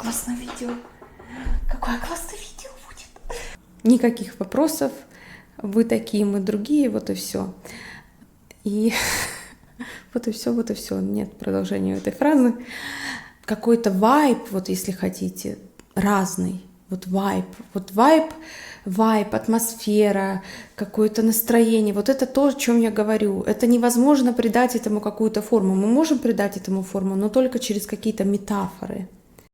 классное видео. Какое классное видео будет. Никаких вопросов. Вы такие, мы другие, вот и все. И вот и все, вот и все. Нет продолжения этой фразы. Какой-то вайб, вот если хотите, разный. Вот вайб, атмосфера, какое-то настроение. Вот это то, о чем я говорю. Это невозможно придать этому какую-то форму. Мы можем придать этому форму, но только через какие-то метафоры.